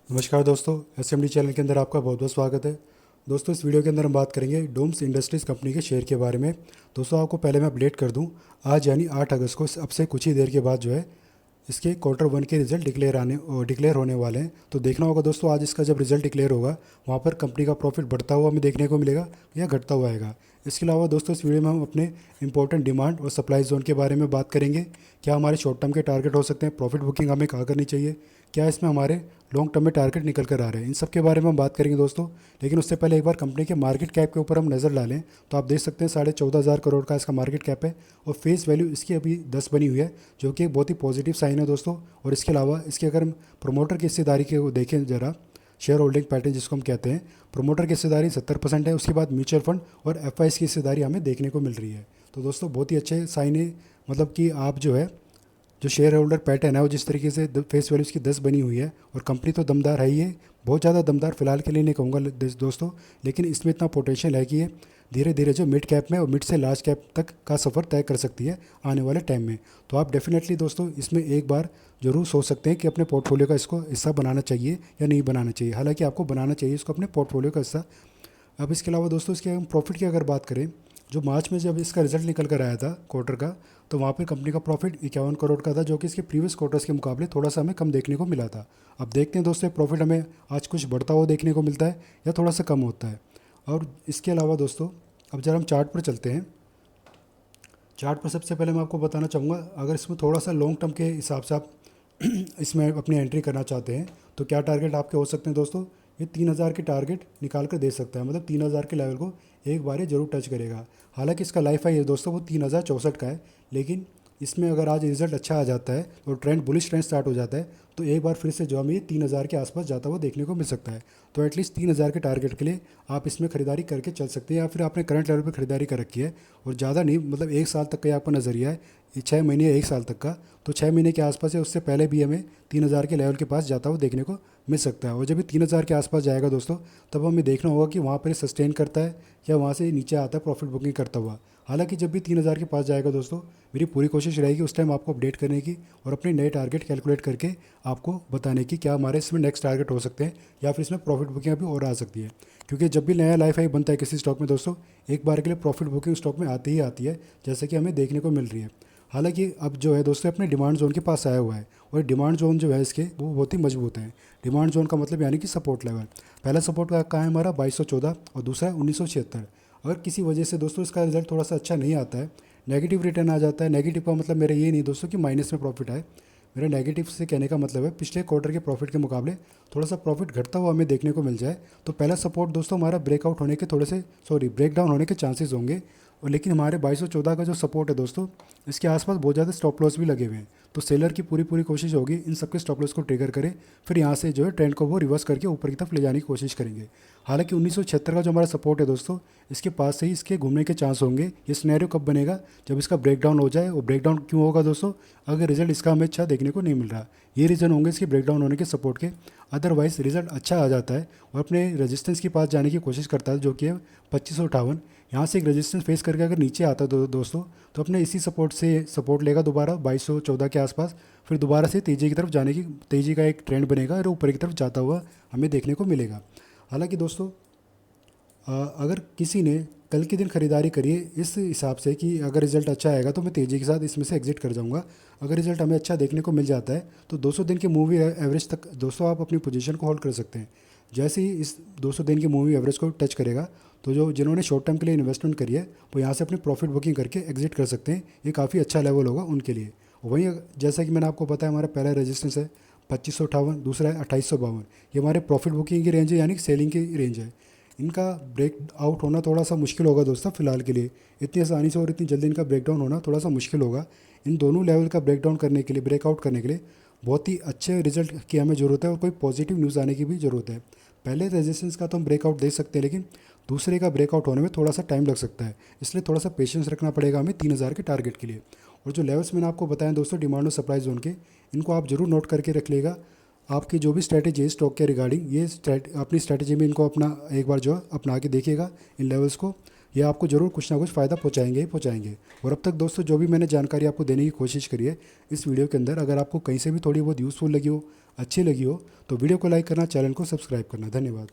नमस्कार दोस्तों, SMD channel के अंदर आपका बहुत बहुत स्वागत है। दोस्तों, इस वीडियो के अंदर हम बात करेंगे डोम्स इंडस्ट्रीज़ कंपनी के शेयर के बारे में। दोस्तों, आपको पहले मैं अपडेट कर दूं, आज यानी 8 अगस्त को अब से कुछ ही देर के बाद जो है इसके क्वार्टर 1 के रिजल्ट डिक्लेयर होने वाले हैं। तो देखना होगा दोस्तों, आज इसका जब रिजल्ट डिक्लेयर होगा वहाँ पर कंपनी का प्रॉफिट बढ़ता हुआ हमें देखने को मिलेगा या घटता हुआ आएगा। इसके अलावा दोस्तों, इस वीडियो में हम अपने इंपॉर्टेंट डिमांड और सप्लाई जोन के बारे में बात करेंगे। क्या हमारे शॉर्ट टर्म के टारगेट हो सकते हैं, प्रॉफिट बुकिंग हमें कहाँ करनी चाहिए, क्या इसमें हमारे लॉन्ग टर्म में टारगेट निकल कर आ रहे हैं, इन सब के बारे में हम बात करेंगे दोस्तों। लेकिन उससे पहले एक बार कंपनी के मार्केट कैप के ऊपर हम नज़र डालें तो आप देख सकते हैं 14,500 करोड़ का इसका मार्केट कैप है और फेस वैल्यू इसकी अभी 10 बनी हुई है, जो कि एक बहुत ही पॉजिटिव साइन है दोस्तों। और इसके अलावा इसके अगर हम प्रोमोटर की हिस्सेदारी को देखें ज़रा, शेयर होल्डिंग पैटर्न जिसको हम कहते हैं, प्रोमोटर की हिस्सेदारी 70% है। उसके बाद म्यूचुअल फंड और एफआईएस की हिस्सेदारी हमें देखने को मिल रही है। तो दोस्तों, बहुत ही अच्छे साइन है, मतलब कि आप जो है जो शेयर होल्डर पैटर्न है वो जिस तरीके से फेस वैल्यू इसकी 10 बनी हुई है और कंपनी तो दमदार है ही है, बहुत ज़्यादा दमदार फिलहाल के लिए नहीं कहूँगा दोस्तों, लेकिन इसमें इतना पोटेंशियल है कि ये धीरे धीरे जो मिड कैप में और मिड से लार्ज कैप तक का सफ़र तय कर सकती है आने वाले टाइम में। तो आप डेफिनेटली दोस्तों इसमें एक बार जरूर सोच सकते हैं कि अपने पोर्टफोलियो का इसको हिस्सा बनाना चाहिए या नहीं बनाना चाहिए। हालांकि आपको बनाना चाहिए इसको अपने पोर्टफोलियो का हिस्सा। अब इसके अलावा दोस्तों, इसके हम प्रॉफिट की अगर बात करें, जो मार्च में जब इसका रिजल्ट निकल कर आया था क्वार्टर का, तो वहाँ पे कंपनी का प्रॉफिट 51 करोड़ का था, जो कि इसके प्रीवियस क्वार्टर्स के मुकाबले थोड़ा सा हमें कम देखने को मिला था। अब देखते हैं दोस्तों, प्रॉफिट हमें आज कुछ बढ़ता हुआ देखने को मिलता है या थोड़ा सा कम होता है। और इसके अलावा दोस्तों, अब जरा हम चार्ट पर चलते हैं। चार्ट पर सबसे पहले मैं आपको बताना चाहूँगा, अगर इसमें थोड़ा सा लॉन्ग टर्म के हिसाब से आप इसमें अपनी एंट्री करना चाहते हैं तो क्या टारगेट आपके हो सकते हैं दोस्तों। ये 3,000 के टारगेट निकाल कर दे सकता है, मतलब 3,000 के लेवल को एक बार ये जरूर टच करेगा। हालांकि इसका लाइफ हाई है दोस्तों वो 3,064 का है, लेकिन इसमें अगर आज रिजल्ट अच्छा आ जाता है और ट्रेंड बुलिश ट्रेंड स्टार्ट हो जाता है तो एक बार फिर से जो हमें 3,000 के आसपास जाता हुआ देखने को मिल सकता है। तो एटलीस्ट 3,000 के टारगेट के लिए आप इसमें खरीदारी करके चल सकते हैं, या फिर आपने करंट लेवल पर खरीदारी कर रखी है और ज़्यादा नहीं, मतलब 1 साल तक का आपका नज़रिया है, 6 महीने या 1 साल तक का, तो 6 महीने के आसपास या उससे पहले भी हमें 3,000 के लेवल के पास जाता हुआ देखने को मिल सकता है। और जब भी 3,000 के आसपास जाएगा दोस्तों, तब हमें देखना होगा कि वहाँ पर सस्टेन करता है या वहाँ से नीचे आता है प्रॉफिट बुकिंग करता हुआ। हालांकि जब भी 3,000 के पास जाएगा दोस्तों, मेरी पूरी कोशिश रहेगी उस टाइम आपको अपडेट करने की और अपने नए टारगेट कैलकुलेट करके आपको बताने की क्या हमारे इसमें नेक्स्ट टारगेट हो सकते हैं या फिर इसमें प्रॉफिट बुकिंग अभी और आ सकती है। क्योंकि जब भी नया लाइफ हाई बनता है किसी स्टॉक में दोस्तों, एक बार के लिए प्रॉफिट बुकिंग स्टॉक में आती ही आती है, जैसे कि हमें देखने को मिल रही है। हालांकि अब जो है दोस्तों अपने डिमांड जोन के पास आया हुआ है और डिमांड जोन जो है इसके वो बहुत ही मजबूत है। डिमांड जोन का मतलब यानी कि सपोर्ट लेवल, पहला सपोर्ट का कहाँ है हमारा 2214 और दूसरा है 1976। अगर किसी वजह से दोस्तों इसका रिजल्ट थोड़ा सा अच्छा नहीं आता है, नेगेटिव रिटर्न आ जाता है, नेगेटिव का मतलब मेरा ये नहीं दोस्तों कि माइनस में प्रॉफिट आए, मेरा नेगेटिव से कहने का मतलब है पिछले क्वार्टर के प्रॉफिट के मुकाबले थोड़ा सा प्रॉफिट घटता हुआ हमें देखने को मिल जाए, तो पहला सपोर्ट दोस्तों हमारा ब्रेकआउट होने के ब्रेक डाउन होने के चांसेस होंगे। और लेकिन हमारे 2214 का जो सपोर्ट है दोस्तों, इसके आसपास बहुत ज़्यादा स्टॉप लॉस भी लगे हुए हैं, तो सेलर की पूरी पूरी कोशिश होगी इन सबके स्टॉप लॉस को ट्रिगर करे, फिर यहाँ से जो है ट्रेंड को वो रिवर्स करके ऊपर की तरफ ले जाने की कोशिश करेंगे। हालांकि 1976 का जो हमारा सपोर्ट है दोस्तों, इसके पास से ही इसके घूमने के चांस होंगे। ये सिनेरियो कब बनेगा, जब इसका ब्रेकडाउन हो जाए। और ब्रेकडाउन क्यों होगा दोस्तों, अगर रिजल्ट इसका हमें अच्छा देखने को नहीं मिल रहा, ये रीज़न होंगे इसके ब्रेकडाउन होने के सपोर्ट के। अदरवाइज रिजल्ट अच्छा आ जाता है और अपने रेजिस्टेंस के पास जाने की कोशिश करता है, जो कि है 2558। यहाँ से एक रेजिस्टेंस फेस करके अगर नीचे आता है दोस्तों, तो अपने इसी सपोर्ट से सपोर्ट लेगा दोबारा 2214 के आसपास, फिर दोबारा से तेज़ी की तरफ जाने की, तेज़ी का एक ट्रेंड बनेगा और ऊपर की तरफ जाता हुआ हमें देखने को मिलेगा। हालांकि दोस्तों, अगर किसी ने कल के दिन ख़रीदारी करिए इस हिसाब से कि अगर रिज़ल्ट अच्छा आएगा तो मैं तेज़ी के साथ इसमें से एग्जिट कर जाऊंगा। अगर रिज़ल्ट हमें अच्छा देखने को मिल जाता है तो 200 दिन के मूवी एवरेज तक दोस्तों आप अपनी पोजीशन को होल्ड कर सकते हैं। जैसे ही इस 200 दिन की मूवी एवरेज को टच करेगा तो जो जिन्होंने शॉर्ट टर्म के लिए इन्वेस्टमेंट करी है वो यहाँ से अपनी प्रॉफिट बुकिंग करके एग्जिट कर सकते हैं। ये काफ़ी अच्छा लेवल होगा उनके लिए। वहीं जैसा कि मैंने आपको बताया, हमारा पहला रेजिस्टेंस है 2558, दूसरा है 2852। ये हमारे प्रॉफिट बुकिंग की रेंज है, यानी कि सेलिंग की रेंज है। इनका ब्रेक आउट होना थोड़ा सा मुश्किल होगा दोस्तों फिलहाल के लिए, इतनी आसानी से और इतनी जल्दी इनका ब्रेकडाउन होना थोड़ा सा मुश्किल होगा। इन दोनों लेवल का ब्रेकडाउन करने के लिए, ब्रेकआउट करने के लिए बहुत ही अच्छे रिजल्ट की हमें ज़रूरत है और कोई पॉजिटिव न्यूज़ आने की भी ज़रूरत है। पहले रेजिस्टेंस का तो हम ब्रेकआउट दे सकते हैं, लेकिन दूसरे का ब्रेकआउट होने में थोड़ा सा टाइम लग सकता है, इसलिए थोड़ा सा पेशेंस रखना पड़ेगा हमें 3,000 के टारगेट के लिए। और जो लेवल्स मैंने आपको बताया दोस्तों डिमांड और सप्लाई जोन के, इनको आप जरूर नोट करके रख लेगा। आपकी जो भी स्ट्रैटेजी है स्टॉक के रिगार्डिंग, ये अपनी स्ट्रैटेजी में इनको अपना एक बार जो है अपना के देखिएगा इन लेवल्स को। ये आपको ज़रूर कुछ ना कुछ फ़ायदा पहुँचाएंगे ही पहुँचाएंगे। और अब तक दोस्तों जो भी मैंने जानकारी आपको देने की कोशिश करी है इस वीडियो के अंदर, अगर आपको कहीं से भी थोड़ी बहुत यूज़फुल लगी हो, अच्छी लगी हो, तो वीडियो को लाइक करना, चैनल को सब्सक्राइब करना। धन्यवाद।